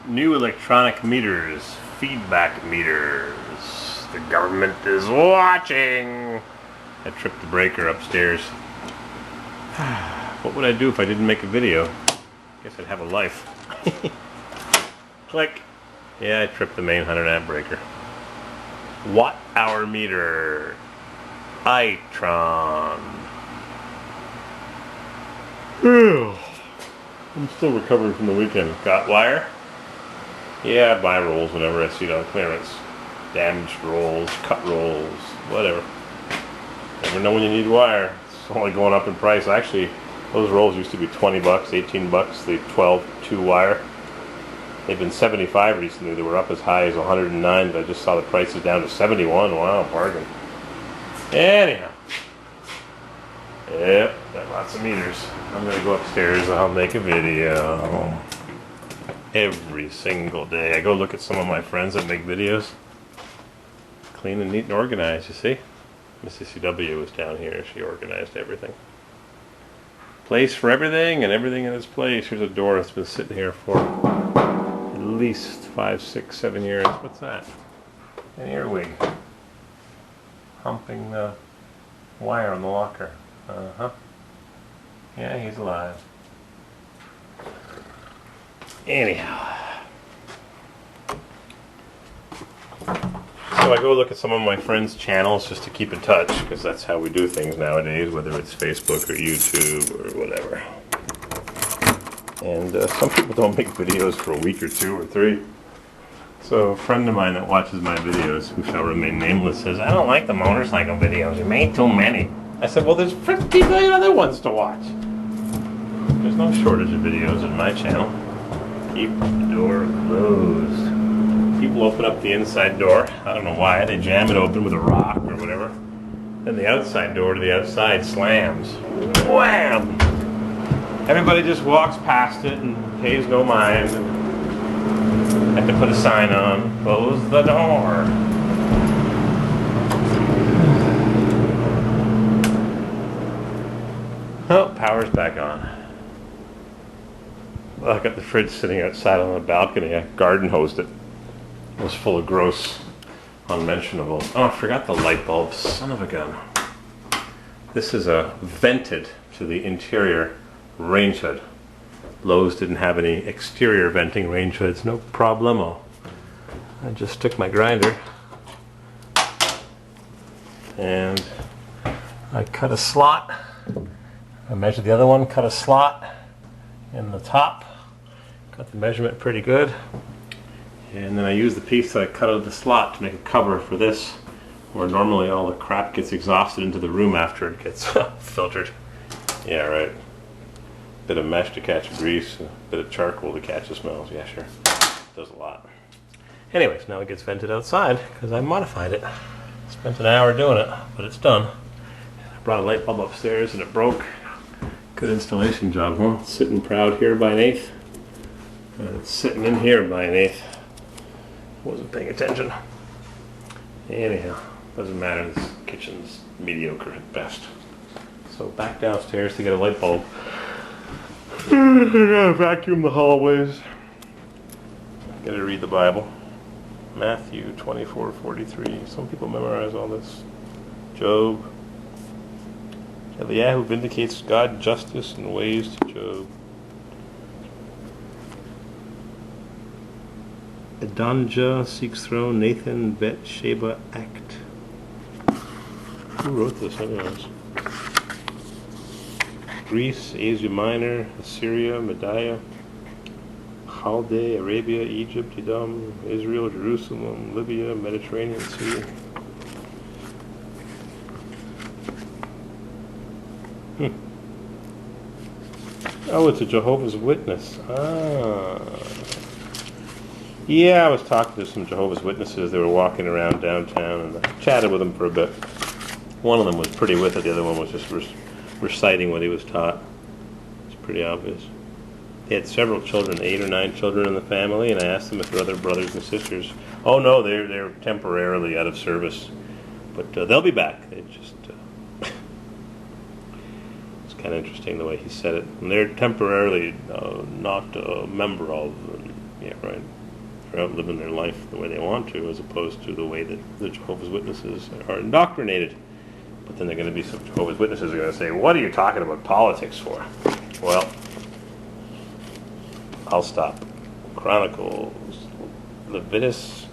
New electronic meters, feedback meters. The government is watching. I tripped the breaker upstairs. What would I do if I didn't make a video? Guess I'd have a life. Click. Yeah, I tripped the main 100 amp breaker. Watt hour meter. Itron. I'm still recovering from the weekend. Got wire? Yeah, I buy rolls whenever I see it on clearance. Damaged rolls, cut rolls, whatever. Never know when you need wire. It's only going up in price. Actually, those rolls used to be 20 bucks, 18 bucks, the 12 2 wire. They've been 75 recently. They were up as high as 109, but I just saw the prices down to 71. Wow, bargain. Anyhow. Yep, got lots of meters. I'm gonna go upstairs. I'll make a video every single day. I go look at some of my friends that make videos. Clean and neat and organized, you see? Mrs. CW was down here. She organized everything. Place for everything and everything in its place. Here's a door that's been sitting here for at least 5, 6, 7 years. What's that? An earwig. Humping the wire on the locker. Uh-huh. Yeah, he's alive. Anyhow. So I go look at some of my friends' channels just to keep in touch, because that's how we do things nowadays, whether it's Facebook or YouTube or whatever. And some people don't make videos for a week or 2 or 3. So a friend of mine that watches my videos, who shall remain nameless, says, I don't like the motorcycle videos. You made too many. I said, well, there's 50 million other ones to watch. There's no shortage of videos on my channel. Keep the door closed. People open up the inside door. I don't know why. They jam it open with a rock or whatever. Then the outside door to the outside slams. Wham! Everybody just walks past it and pays no mind. I have to put a sign on. Close the door. Oh, power's back on. Well, I got the fridge sitting outside on the balcony. I garden hosed it. It was full of gross unmentionables. Oh, I forgot the light bulbs. Son of a gun. This is a vented to the interior range hood. Lowe's didn't have any exterior venting range hoods. No problemo. I just took my grinder and I cut a slot. I measured the other one, cut a slot in the top. Got the measurement pretty good. And then I used the piece that I cut out of the slot to make a cover for this, where normally all the crap gets exhausted into the room after it gets filtered. Yeah, right. Bit of mesh to catch grease, a bit of charcoal to catch the smells. Yeah, sure. Does a lot. Anyways, now it gets vented outside because I modified it. Spent an hour doing it, but it's done. I brought a light bulb upstairs and it broke. Good installation job, huh? It's sitting proud here by 1/8. And it's sitting in here by 1/8. Wasn't paying attention. Anyhow, doesn't matter. This kitchen's mediocre at best. So back downstairs to get a light bulb. I gotta vacuum the hallways. Gotta read the Bible. Matthew 24:43. Some people memorize all this. Job. Eliyahu vindicates God's justice and ways to Job. Adonijah seeks throne. Nathan Bet-Sheba act. Who wrote this anyways? Greece, Asia Minor, Assyria, Media, Chaldea, Arabia, Egypt, Edom, Israel, Jerusalem, Libya, Mediterranean Sea. Oh, it's a Jehovah's Witness. Ah. Yeah, I was talking to some Jehovah's Witnesses. They were walking around downtown, and I chatted with them for a bit. One of them was pretty with it. The other one was just reciting what he was taught. It's pretty obvious. They had several children, 8 or 9 children in the family, and I asked them if they're other brothers and sisters. Oh no, they're temporarily out of service, but they'll be back. They just it's kind of interesting the way he said it. And they're temporarily not a member of. Yeah, right. They're out living their life the way they want to, as opposed to the way that the Jehovah's Witnesses are indoctrinated. But then they're going to be some Jehovah's Witnesses are going to say, what are you talking about politics for? Well, I'll stop. Chronicles. Leviticus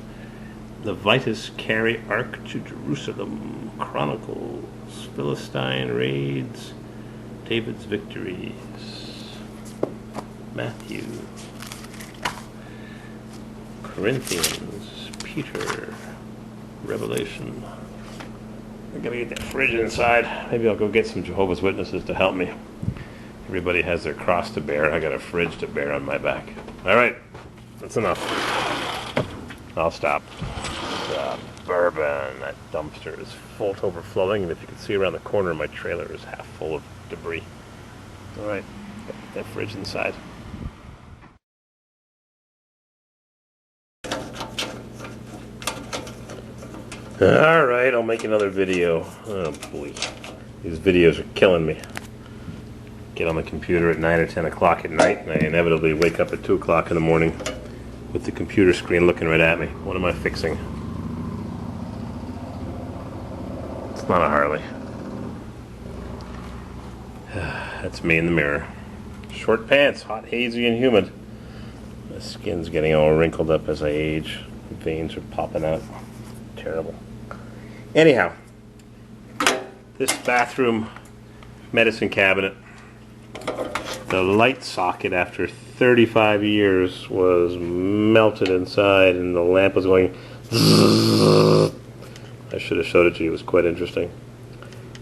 carry ark to Jerusalem. Chronicles. Philistine raids. David's victories. Matthew. Corinthians. Peter. Revelation. I gotta get that fridge inside. Maybe I'll go get some Jehovah's Witnesses to help me. Everybody has their cross to bear. I got a fridge to bear on my back. All right, that's enough. I'll stop. Bourbon. That dumpster is full to overflowing, and if you can see around the corner, my trailer is half full of debris. All right, get that fridge inside. All right, I'll make another video. Oh boy, these videos are killing me. Get on the computer at 9 or 10 o'clock at night, and I inevitably wake up at 2 o'clock in the morning with the computer screen looking right at me. What am I fixing? It's not a Harley. That's me in the mirror. Short pants, hot, hazy, and humid. My skin's getting all wrinkled up as I age. The veins are popping out. Terrible. Anyhow, this bathroom medicine cabinet, the light socket after 35 years was melted inside and the lamp was going zzz. I should have showed it to you. It was quite interesting.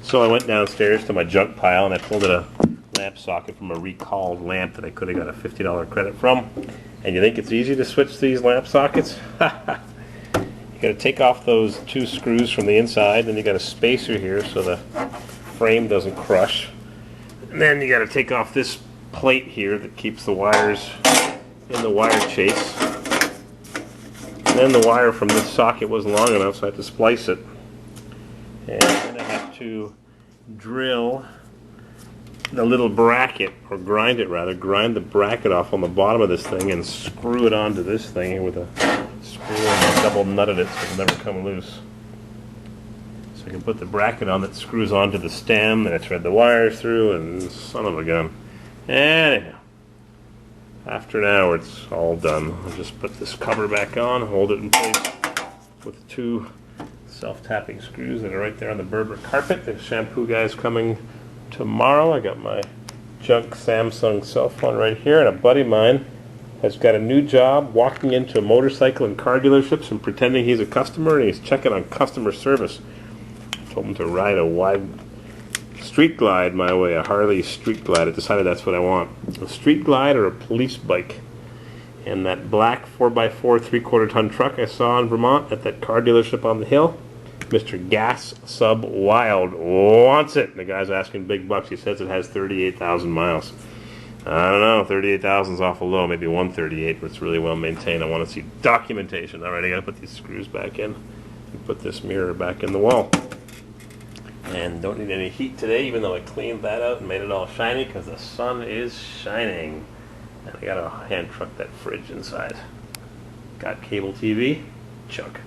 So I went downstairs to my junk pile and I pulled out a lamp socket from a recalled lamp that I could have got a $50 credit from. And you think it's easy to switch these lamp sockets? You got to take off those 2 screws from the inside, then you got a spacer here so the frame doesn't crush. And then you got to take off this plate here that keeps the wires in the wire chase. And then the wire from this socket wasn't long enough, so I had to splice it. And then I have to drill the little bracket, or grind it rather, grind the bracket off on the bottom of this thing and screw it onto this thing here with a screw, and double nutted it so it'll never come loose. So I can put the bracket on that screws onto the stem, and I thread the wires through, and son of a gun. Anyhow, after an hour it's all done. I'll just put this cover back on, hold it in place with 2 self-tapping screws that are right there on the Berber carpet. The shampoo guy's coming tomorrow. I got my junk Samsung cell phone right here, and a buddy of mine has got a new job walking into motorcycle and car dealerships and pretending he's a customer, and he's checking on customer service. I told him to ride a wide Street Glide my way, a Harley Street Glide. I decided that's what I want. A Street Glide or a police bike. And that black 4x4 3/4 ton truck I saw in Vermont at that car dealership on the hill, Mr. Gas Sub Wild wants it. The guy's asking big bucks. He says it has 38,000 miles. I don't know, 38,000 is awful low, maybe 138, but it's really well maintained. I want to see documentation. All right, I got to put these screws back in and put this mirror back in the wall. And don't need any heat today, even though I cleaned that out and made it all shiny, because the sun is shining. And I got to hand truck that fridge inside. Got cable TV, chunk.